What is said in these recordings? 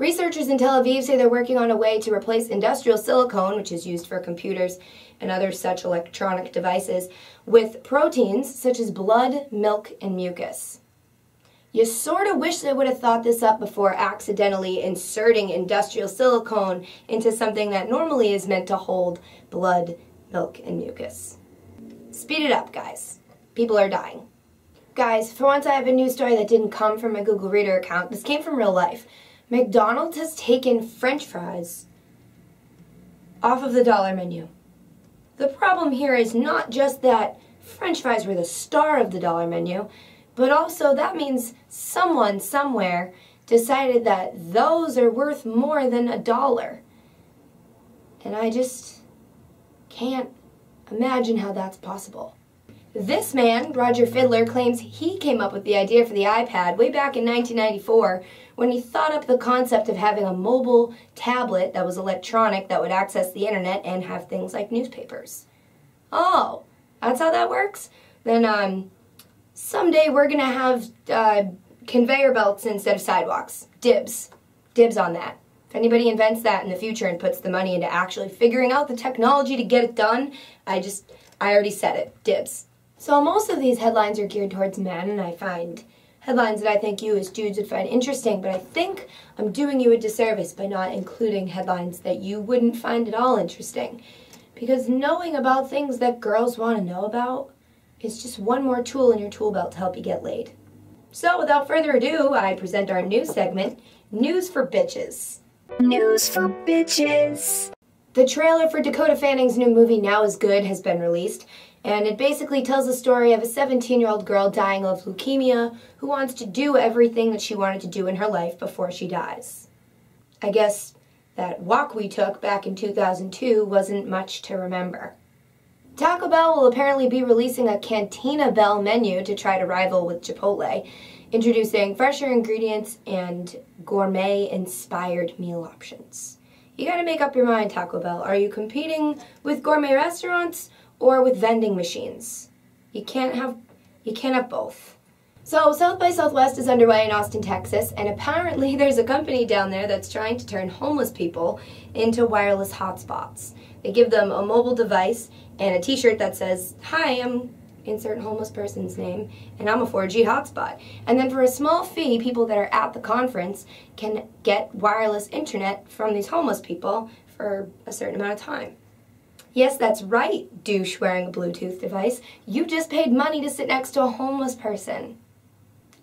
Researchers in Tel Aviv say they're working on a way to replace industrial silicone, which is used for computers and other such electronic devices, with proteins such as blood, milk, and mucus. You sort of wish they would have thought this up before accidentally inserting industrial silicone into something that normally is meant to hold blood, milk, and mucus. Speed it up, guys. People are dying. Guys, for once I have a news story that didn't come from my Google Reader account. This came from real life. McDonald has taken French fries off of the dollar menu. The problem here is not just that French fries were the star of the dollar menu, but also that means someone somewhere decided that those are worth more than $1. And I just can't imagine how that's possible. This man, Roger Fidler, claims he came up with the idea for the iPad way back in 1994 when he thought up the concept of having a mobile tablet that was electronic that would access the internet and have things like newspapers. Oh, that's how that works? Then someday we're going to have conveyor belts instead of sidewalks. Dibs. Dibs on that. If anybody invents that in the future and puts the money into actually figuring out the technology to get it done, I already said it. Dibs. So most of these headlines are geared towards men, and I find headlines that I think you as dudes would find interesting, but I think I'm doing you a disservice by not including headlines that you wouldn't find at all interesting. Because knowing about things that girls want to know about is just one more tool in your tool belt to help you get laid. So without further ado, I present our news segment, News for Bitches. News for Bitches. The trailer for Dakota Fanning's new movie Now Is Good has been released, and it basically tells the story of a 17-year-old girl dying of leukemia who wants to do everything that she wanted to do in her life before she dies. I guess that walk we took back in 2002 wasn't much to remember. Taco Bell will apparently be releasing a Cantina Bell menu to try to rival with Chipotle, introducing fresher ingredients and gourmet-inspired meal options. You gotta make up your mind, Taco Bell. Are you competing with gourmet restaurants or with vending machines? You can't have both. So South by Southwest is underway in Austin, Texas, and apparently there's a company down there that's trying to turn homeless people into wireless hotspots. They give them a mobile device and a t-shirt that says, "Hi, I'm insert homeless person's name, and I'm a 4G hotspot." And then for a small fee, people that are at the conference can get wireless internet from these homeless people for a certain amount of time. Yes, that's right, douche wearing a Bluetooth device. You just paid money to sit next to a homeless person.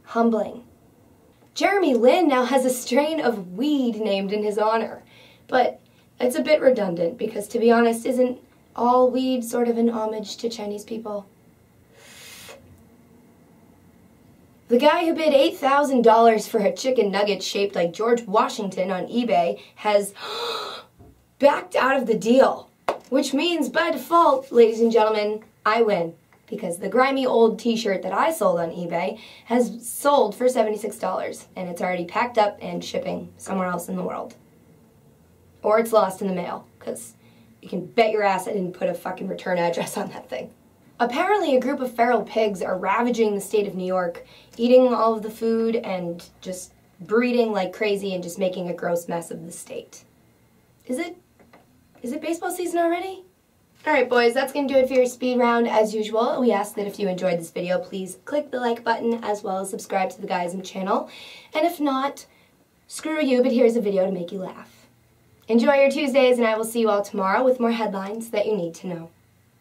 Humbling. Jeremy Lin now has a strain of weed named in his honor. But it's a bit redundant because, to be honest, isn't all weed sort of an homage to Chinese people? The guy who bid $8,000 for a chicken nugget shaped like George Washington on eBay has backed out of the deal. Which means, by default, ladies and gentlemen, I win. Because the grimy old t-shirt that I sold on eBay has sold for $76, and it's already packed up and shipping somewhere else in the world. Or it's lost in the mail, because you can bet your ass I didn't put a fucking return address on that thing. Apparently a group of feral pigs are ravaging the state of New York, eating all of the food and just breeding like crazy and just making a gross mess of the state. Is it baseball season already? Alright boys, that's going to do it for your speed round as usual. We ask that if you enjoyed this video, please click the like button as well as subscribe to the Guyism channel. And if not, screw you, but here's a video to make you laugh. Enjoy your Tuesdays, and I will see you all tomorrow with more headlines that you need to know.